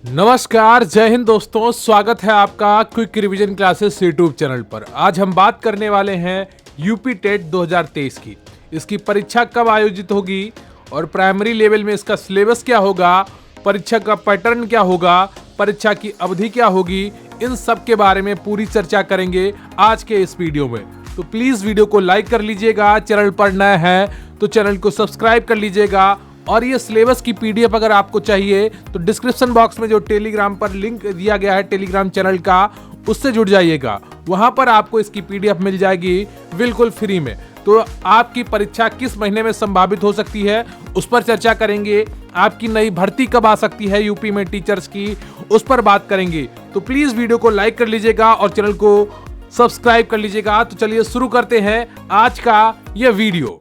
नमस्कार, जय हिंद दोस्तों। स्वागत है आपका quick revision classes YouTube channel पर। आज हम बात करने वाले हैं यूपी टेट 2023 की। इसकी परीक्षा कब आयोजित होगी और प्राइमरी लेवल में इसका सिलेबस क्या होगा, परीक्षा का पैटर्न क्या होगा, परीक्षा की अवधि क्या होगी, इन सब के बारे में पूरी चर्चा करेंगे आज के इस वीडियो में। तो प्लीज वीडियो को लाइक कर लीजिएगा, चैनल पर नए हैं तो चैनल को सब्सक्राइब कर लीजिएगा। और ये सिलेबस की पीडीएफ अगर आपको चाहिए तो डिस्क्रिप्शन बॉक्स में जो टेलीग्राम पर लिंक दिया गया है टेलीग्राम चैनल का, उससे जुड़ जाइएगा। वहां पर आपको इसकी पीडीएफ मिल जाएगी बिल्कुल फ्री में। तो आपकी परीक्षा किस महीने में संभावित हो सकती है उस पर चर्चा करेंगे। आपकी नई भर्ती कब आ सकती है यूपी में टीचर्स की, उस पर बात करेंगे। तो प्लीज वीडियो को लाइक कर लीजिएगा और चैनल को सब्सक्राइब कर लीजिएगा। तो चलिए शुरू करते हैं आज का यह वीडियो।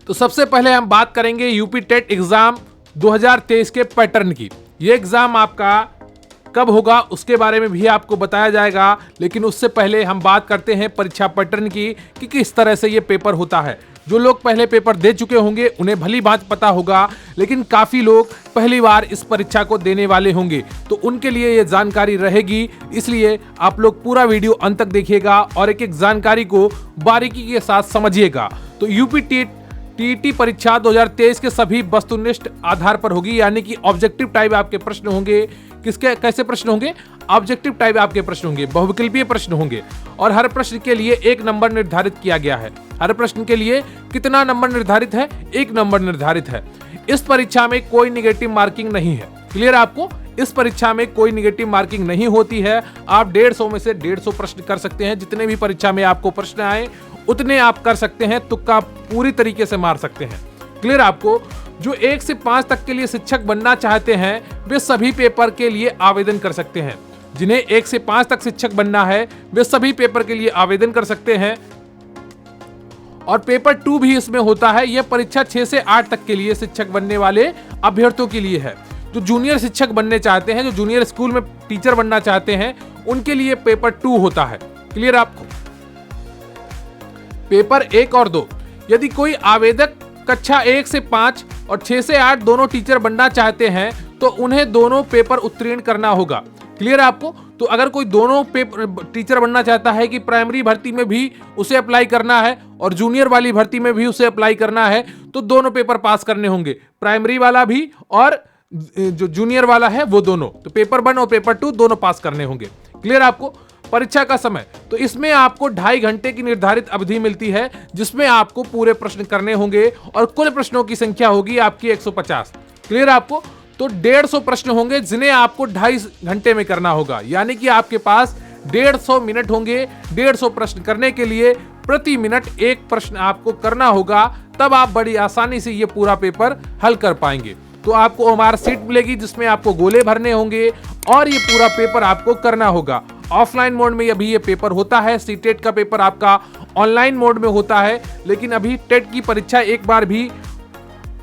तो सबसे पहले हम बात करेंगे यूपी टेट एग्जाम 2023 के पैटर्न की। ये एग्जाम आपका कब होगा उसके बारे में भी आपको बताया जाएगा, लेकिन उससे पहले हम बात करते हैं परीक्षा पैटर्न की कि किस तरह से ये पेपर होता है। जो लोग पहले पेपर दे चुके होंगे उन्हें भली बात पता होगा, लेकिन काफी लोग पहली बार इस परीक्षा को देने वाले होंगे, तो उनके लिए ये जानकारी रहेगी। इसलिए आप लोग पूरा वीडियो अंत तक देखिएगा और एक एक जानकारी को बारीकी के साथ समझिएगा। तो यूपी टीईटी परीक्षा 2023 के सभी वस्तुनिष्ठ आधार पर होगी, यानी कि ऑब्जेक्टिव टाइप आपके प्रश्न होंगे। किसके कैसे प्रश्न होंगे? ऑब्जेक्टिव टाइप आपके प्रश्न होंगे, बहुविकल्पीय प्रश्न होंगे और हर प्रश्न के लिए 1 नंबर निर्धारित किया गया है। हर प्रश्न के लिए कितना नंबर निर्धारित है? 1 नंबर निर्धारित है। इस परीक्षा में कोई निगेटिव मार्किंग नहीं है। क्लियर आपको? इस परीक्षा में कोई निगेटिव मार्किंग नहीं होती है। आप 150 में से 150 प्रश्न कर सकते हैं। जितने भी परीक्षा में आपको प्रश्न आए उतने आप कर सकते हैं, तुक्का पूरी तरीके से मार सकते हैं। क्लियर आपको? जो 1 से 5 तक के लिए शिक्षक बनना चाहते हैं वे सभी पेपर के लिए आवेदन कर सकते हैं। जिन्हें 1 से 5 तक शिक्षक बनना है वे सभी पेपर के लिए आवेदन कर सकते हैं। और पेपर 2 भी इसमें होता है। यह परीक्षा 6 से 8 तक के लिए शिक्षक बनने वाले अभ्यर्थियों के लिए है। जो जूनियर शिक्षक बनने चाहते हैं, जो जूनियर स्कूल में टीचर बनना चाहते हैं, उनके लिए पेपर 2 होता है। क्लियर आपको? पेपर 1 और 2, यदि कोई आवेदक कक्षा 1 से 5 और 6 से 8 दोनों टीचर बनना चाहते हैं तो उन्हें दोनों पेपर उत्तीर्ण करना होगा। क्लियर आपको? तो अगर कोई दोनों पेपर टीचर बनना चाहता है कि प्राइमरी भर्ती में भी उसे अप्लाई करना है और जूनियर वाली भर्ती में भी उसे अप्लाई करना है, तो दोनों पेपर पास करने होंगे, प्राइमरी वाला भी और जो जूनियर वाला है वो दोनों। तो पेपर 1 और पेपर 2 दोनों पास करने होंगे। क्लियर आपको? परीक्षा का समय, तो इसमें आपको 2.5 घंटे की निर्धारित अवधि मिलती है, जिसमें आपको पूरे प्रश्न करने होंगे और कुल प्रश्नों की संख्या होगी आपकी 150। क्लियर आपको? तो 150 प्रश्न होंगे जिन्हें आपको 2.5 घंटे में करना होगा, यानी कि आपके पास 150 मिनट होंगे 150 प्रश्न करने के लिए। प्रति मिनट 1 प्रश्न आपको करना होगा, तब आप बड़ी आसानी से ये पूरा पेपर हल कर पाएंगे। तो आपको हमारा सीट मिलेगी जिसमें आपको गोले भरने होंगे और ये पूरा पेपर आपको करना होगा। ऑफलाइन मोड में अभी ये पेपर होता है। सीटेट का पेपर आपका ऑनलाइन मोड में होता है, लेकिन अभी टेट की परीक्षा एक बार भी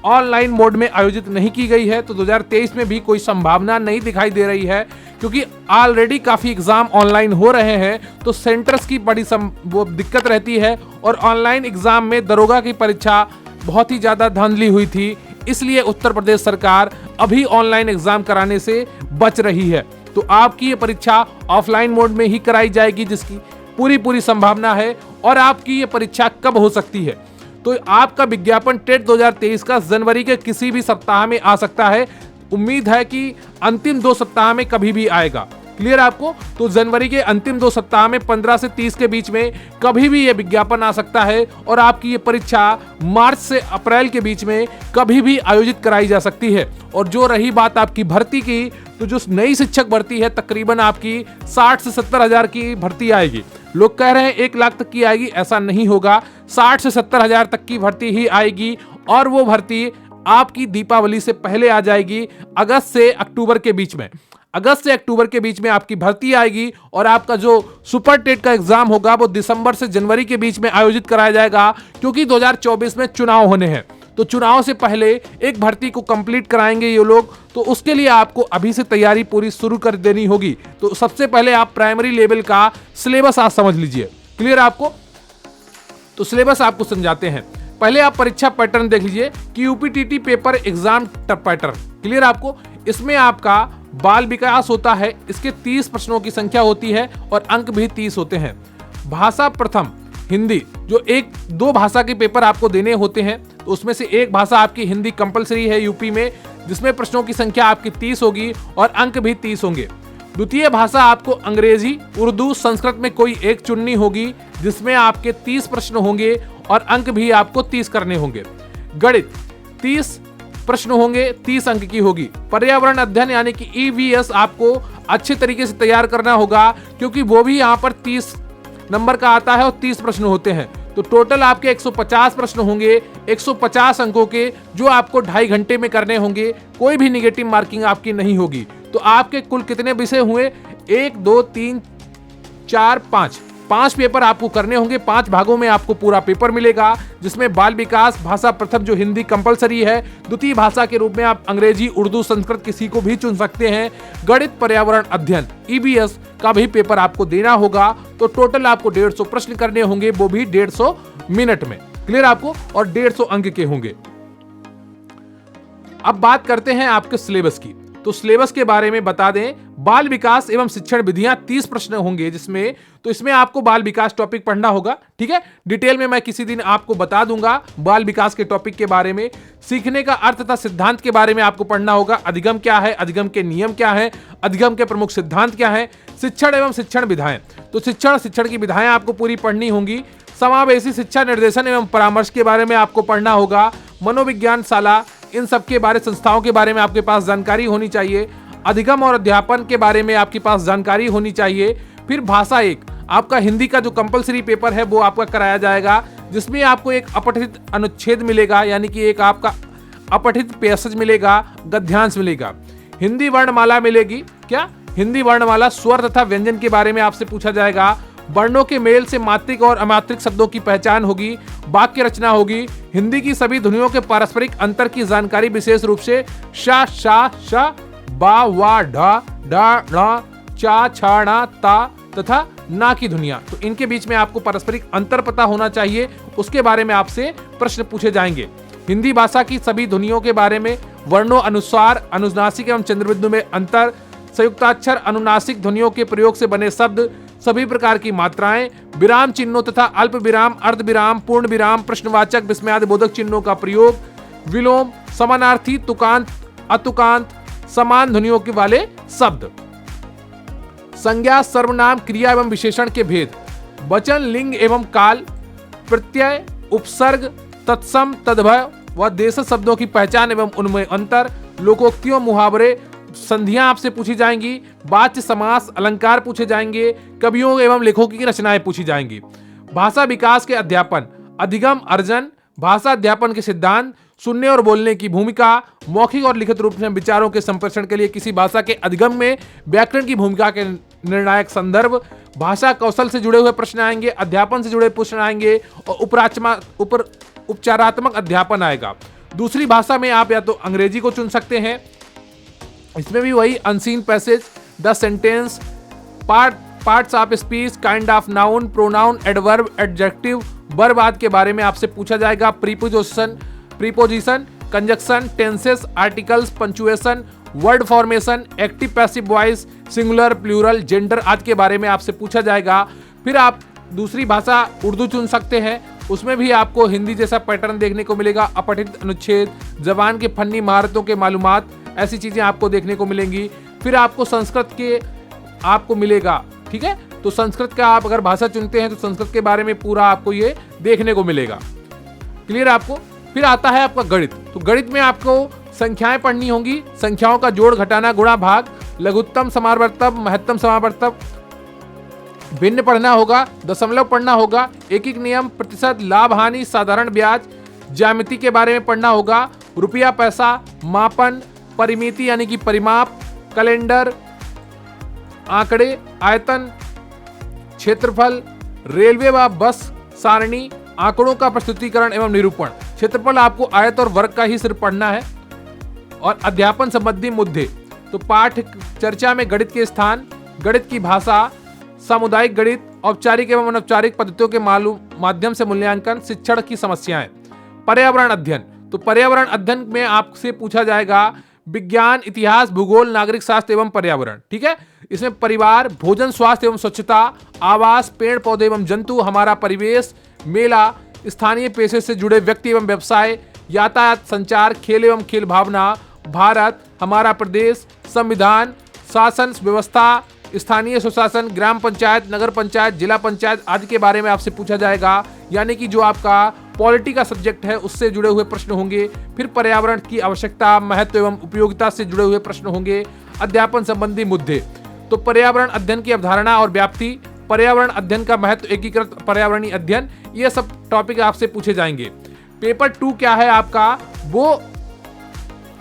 ऑनलाइन मोड में आयोजित नहीं की गई है। तो 2023 में भी कोई संभावना नहीं दिखाई दे रही है, क्योंकि ऑलरेडी काफी एग्जाम ऑनलाइन हो रहे हैं। तो सेंटर्स की बड़ी वो दिक्कत रहती है और ऑनलाइन एग्जाम में दरोगा की परीक्षा बहुत ही ज्यादा धांधली हुई थी, इसलिए उत्तर प्रदेश सरकार अभी ऑनलाइन एग्जाम कराने से बच रही है। तो आपकी ये परीक्षा ऑफलाइन मोड में ही कराई जाएगी, जिसकी पूरी संभावना है। और आपकी ये परीक्षा कब हो सकती है? तो आपका विज्ञापन टेट 2023 का जनवरी के किसी भी सप्ताह में आ सकता है। उम्मीद है कि अंतिम 2 सप्ताह में कभी भी आएगा। क्लियर आपको? तो जनवरी के अंतिम 2 सप्ताह में 15 से 30 के बीच में कभी भी ये विज्ञापन आ सकता है और आपकी ये परीक्षा मार्च से अप्रैल के बीच में कभी भी आयोजित कराई जा सकती है। और जो रही बात आपकी भर्ती की, तो जो नई शिक्षक भर्ती है तकरीबन आपकी 60 से 70 हजार की भर्ती आएगी। लोग कह रहे हैं 1 लाख तक की आएगी, ऐसा नहीं होगा। 60 से 70 हजार तक की भर्ती ही आएगी और वो भर्ती आपकी दीपावली से पहले आ जाएगी। अगस्त से अक्टूबर के बीच में आपकी भर्ती आएगी और आपका जो सुपर टेट का एग्जाम होगा वो दिसंबर से जनवरी के बीच में आयोजित कराया जाएगा, क्योंकि 2024 में चुनाव होने हैं। तो चुनाव से पहले एक भर्ती को कंप्लीट कराएंगे ये लोग, तो उसके लिए आपको अभी से तैयारी पूरी शुरू कर देनी होगी। तो सबसे पहले आप प्राइमरी लेवल का सिलेबस आज समझ लीजिए। क्लियर आपको? तो सिलेबस आपको समझाते हैं। पहले आप परीक्षा पैटर्न देख लीजिए कि UPTT paper exam pattern. Clear आपको? इसमें आपका बाल विकास होता है, इसके 30 प्रश्नों की संख्या होती है और अंक भी 30 होते हैं। भाषा प्रथम हिंदी, जो 1-2 भाषा के पेपर आपको देने होते हैं, तो उसमें से एक भाषा आपकी हिंदी कंपलसरी है यूपी में, जिसमें प्रश्नों की संख्या आपकी 30 होगी और अंक भी 30 होंगे। द्वितीय भाषा आपको अंग्रेजी, उर्दू, संस्कृत में कोई एक चुननी होगी, जिसमें आपके 30 प्रश्न होंगे और अंक भी आपको 30 करने होंगे। गणित 30 प्रश्न होंगे, 30 अंक की होगी। पर्यावरण अध्ययन यानी कि ईवीएस आपको अच्छे तरीके से तैयार करना होगा, क्योंकि वो भी यहाँ पर 30 नंबर का आता है और 30 प्रश्न होते हैं। तो टोटल आपके 150 प्रश्न होंगे, 150 अंकों के, जो आपको 2.5 घंटे में करने होंगे। कोई भी निगेटिव मार्किंग आपकी नहीं होगी। तो आपके कुल कितने विषय हुए? 1 2 3 4 5 पेपर आपको करने होंगे। 5 भागों में आपको पूरा पेपर मिलेगा, जिसमें बाल विकास, भाषा प्रथम जो हिंदी कंपलसरी है, द्वितीय भाषा के रूप में आप अंग्रेजी, उर्दू, संस्कृत किसी को भी चुन सकते हैं। गणित, पर्यावरण अध्ययन ईवीएस का भी पेपर आपको देना होगा। तो टोटल आपको 150 प्रश्न करने होंगे, वो भी 150 मिनट में। क्लियर आपको? और 150 अंक के होंगे। अब बात करते हैं आपके सिलेबस की। तो सिलेबस के बारे में बता दें, बाल विकास एवं शिक्षण विधियां 30 प्रश्न होंगे, जिसमें तो इसमें आपको बाल विकास टॉपिक पढ़ना होगा। ठीक है, डिटेल में मैं किसी दिन आपको बता दूंगा बाल विकास के टॉपिक के बारे में। सीखने का अर्थ तथा सिद्धांत के बारे में आपको पढ़ना होगा। अधिगम क्या है, अधिगम के नियम क्या है, अधिगम के प्रमुख सिद्धांत क्या है। शिक्षण एवं शिक्षण विधाएं, तो शिक्षण की विधाएं आपको पूरी पढ़नी होंगी। समावेशी शिक्षा निर्देशन एवं परामर्श के बारे में आपको पढ़ना होगा। मनोविज्ञान शाला, इन सब के बारे, संस्थाओं के बारे में आपके पास जानकारी होनी चाहिए। अधिगम और अध्यापन के बारे में आपके पास जानकारी होनी चाहिए। फिर भाषा 1, आपका हिंदी का जो कंपलसरी पेपर है वो आपका कराया जाएगा, जिसमें आपको एक अपठित अनुच्छेद मिलेगा, यानी कि एक आपका अपठित पैसेज मिलेगा, गद्यांश मिलेगा। हिंदी वर्णमाला मिलेगी। क्या? हिंदी वर्णमाला, स्वर तथा व्यंजन के बारे में आपसे पूछा जाएगा। वर्णों के मेल से मात्रिक और अमात्रिक शब्दों की पहचान होगी। वाक्य रचना होगी। हिंदी की सभी ध्वनियों के पारस्परिक अंतर की जानकारी, विशेष रूप से श, श, श, बा, वा, ढ, ढ, ढ, चा, छा, णा, ता तथा ना की ध्वनियां, तो इनके बीच में आपको पारस्परिक अंतर पता होना चाहिए। उसके बारे में आपसे प्रश्न पूछे जाएंगे। हिंदी भाषा की सभी ध्वनियों के बारे में, वर्णों, अनुस्वार, अनुनासिक एवं चंद्रबिंदु में अंतर, संयुक्ताक्षर, अनुनासिक ध्वनियों के प्रयोग से बने शब्द, सभी प्रकार की मात्राएं, विराम चिन्हों तथा अल्प विराम, अर्ध विराम, पूर्ण विराम, प्रश्नवाचक, विस्मयादिबोधक चिन्हों का प्रयोग, विलोम, समानार्थी, तुकांत, अतुकांत, समान ध्वनियों के वाले शब्द, संज्ञा, सर्वनाम, क्रिया एवं विशेषण के भेद, वचन, लिंग एवं काल, प्रत्यय, उपसर्ग, तत्सम, तद्भव व देश शब्दों की पहचान एवं उनमें अंतर, लोकोक्तियों, मुहावरे, संधियां आपसे पूछी जाएंगी। वाच्य समास, अलंकार पूछे जाएंगे। कवियों एवं लेखकों की रचनाएं पूछी जाएंगी। भाषा विकास के अध्यापन, अधिगम, अर्जन, भाषा अध्यापन के सिद्धांत, सुनने और बोलने की भूमिका, मौखिक और लिखित रूप में विचारों के संप्रेषण के लिए किसी भाषा के अधिगम में व्याकरण की भूमिका के निर्णायक संदर्भ, भाषा कौशल से जुड़े हुए प्रश्न आएंगे, अध्यापन से जुड़े प्रश्न आएंगे और उपचारात्मक अध्यापन आएगा। दूसरी भाषा में आप या तो अंग्रेजी को चुन सकते हैं, इसमें भी वही unseen passage, the sentence, parts of speech, kind of noun, pronoun, adverb, adjective, verb आदि के बारे में आपसे पूछा जाएगा। Preposition, conjunction, tenses, articles, punctuation, word formation, active passive voice, singular, plural, gender आदि के बारे में आपसे पूछा जाएगा। फिर आप दूसरी भाषा उर्दू चुन सकते हैं, उसमें भी आपको हिंदी जैसा पैटर्न देखने को मिलेगा। अपठित अनुच्छेद, जबान के फन्नी महारतों के मालूमात, ऐसी चीजें आपको देखने को मिलेंगी। फिर आपको संस्कृत के आपको मिलेगा। ठीक है, तो संस्कृत का आप अगर भाषा चुनते हैं तो संस्कृत के बारे में पूरा आपको ये देखने को मिलेगा। क्लियर आपको? फिर आता है आपका गणित। तो गणित में आपको संख्याएं पढ़नी होंगी, संख्याओं का जोड़, घटाना, गुणा, भाग, लघुत्तम समावर्तक, महत्तम समावर्तक, भिन्न पढ़ना होगा, दशमलव पढ़ना होगा, एकिक नियम, प्रतिशत, लाभ हानि, साधारण ब्याज, ज्यामिति के बारे में पढ़ना होगा, रुपया पैसा, मापन, परिमिति यानी कि परिमाप, कैलेंडर, आंकड़े, आयतन, क्षेत्रफल, रेलवे व बस सारणी, आंकड़ों का प्रस्तुतिकरण एवं निरूपण। क्षेत्रफल आपको आयत और वर्ग का ही सिर्फ पढ़ना है। और अध्यापन संबंधी मुद्दे, तो पाठ चर्चा में गणित के स्थान, गणित की भाषा, सामुदायिक गणित, औपचारिक एवं अनौपचारिक पद्धतियों के माध्यम से मूल्यांकन, शिक्षण की समस्याएं। पर्यावरण अध्ययन, तो पर्यावरण अध्ययन में आपसे पूछा जाएगा विज्ञान, इतिहास, भूगोल, नागरिक शास्त्र एवं पर्यावरण। ठीक है, इसमें परिवार, भोजन, स्वास्थ्य एवं स्वच्छता, आवास, पेड़ पौधे एवं जंतु, हमारा परिवेश, मेला, स्थानीय पेशे से जुड़े व्यक्ति एवं व्यवसाय, यातायात, संचार, खेल एवं खेल भावना, भारत, हमारा प्रदेश, संविधान, शासन व्यवस्था, स्थानीय सुशासन, ग्राम पंचायत, नगर पंचायत, जिला पंचायत आदि के बारे में आपसे पूछा जाएगा। यानी कि जो आपका पॉलिटी का सब्जेक्ट है उससे जुड़े हुए प्रश्न होंगे। फिर पर्यावरण की आवश्यकता, महत्व एवं उपयोगिता से जुड़े हुए प्रश्न होंगे। अध्यापन संबंधी मुद्दे, तो पर्यावरण अध्ययन की अवधारणा और व्याप्ति, पर्यावरण अध्ययन का महत्व, एकीकृत पर्यावरणीय अध्ययन, ये सब टॉपिक आपसे पूछे जाएंगे। पेपर 2 क्या है आपका, वो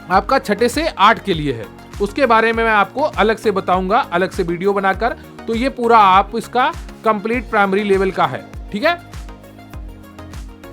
आपका 6 से 8 के लिए है, उसके बारे में मैं आपको अलग से बताऊंगा, अलग से वीडियो बनाकर। तो ये पूरा आप इसका कंप्लीट प्राइमरी लेवल का है। ठीक है,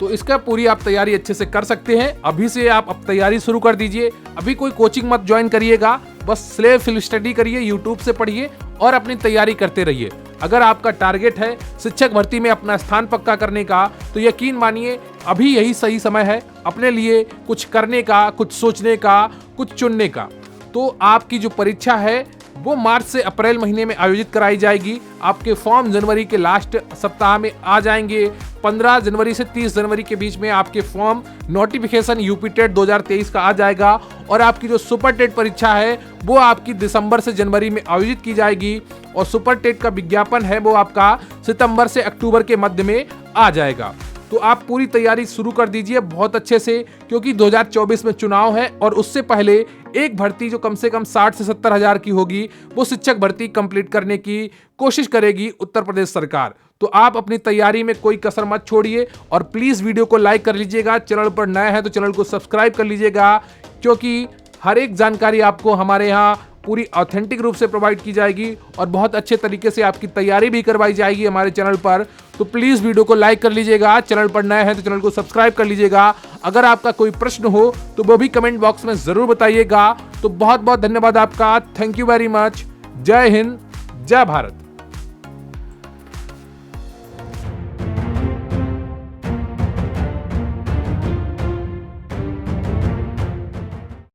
तो इसका पूरी आप तैयारी अच्छे से कर सकते हैं। अभी से आप अब तैयारी शुरू कर दीजिए। अभी कोई कोचिंग मत ज्वाइन करिएगा, बस सेल्फ स्टडी करिए, यूट्यूब से पढ़िए और अपनी तैयारी करते रहिए। अगर आपका टारगेट है शिक्षक भर्ती में अपना स्थान पक्का करने का, तो यकीन मानिए अभी यही सही समय है अपने लिए कुछ करने का, कुछ सोचने का, कुछ चुनने का। तो आपकी जो परीक्षा है वो मार्च से अप्रैल महीने में आयोजित कराई जाएगी। आपके फॉर्म जनवरी के लास्ट सप्ताह में आ जाएंगे। 15 जनवरी से 30 जनवरी के बीच में आपके फॉर्म नोटिफिकेशन यूपी टेट 2023 का आ जाएगा। और आपकी जो सुपर टेट परीक्षा है वो आपकी दिसंबर से जनवरी में आयोजित की जाएगी। और सुपर टेट का विज्ञापन है वो आपका सितंबर से अक्टूबर के मध्य में आ जाएगा। तो आप पूरी तैयारी शुरू कर दीजिए बहुत अच्छे से, क्योंकि 2024 में चुनाव है और उससे पहले एक भर्ती जो कम से कम 60 से 70 हजार की होगी, वो शिक्षक भर्ती कंप्लीट करने की कोशिश करेगी उत्तर प्रदेश सरकार। तो आप अपनी तैयारी में कोई कसर मत छोड़िए और प्लीज वीडियो को लाइक कर लीजिएगा। चैनल पर नए हैं तो चैनल को सब्सक्राइब कर लीजिएगा, क्योंकि हर एक जानकारी आपको हमारे यहाँ पूरी ऑथेंटिक रूप से प्रोवाइड की जाएगी और बहुत अच्छे तरीके से आपकी तैयारी भी करवाई जाएगी हमारे चैनल पर। तो प्लीज वीडियो को लाइक कर लीजिएगा, चैनल पर नए हैं तो चैनल को सब्सक्राइब कर लीजिएगा। अगर आपका कोई प्रश्न हो तो वो भी कमेंट बॉक्स में जरूर बताइएगा। तो बहुत बहुत धन्यवाद आपका। Thank you very much. जय हिंद, जय भारत।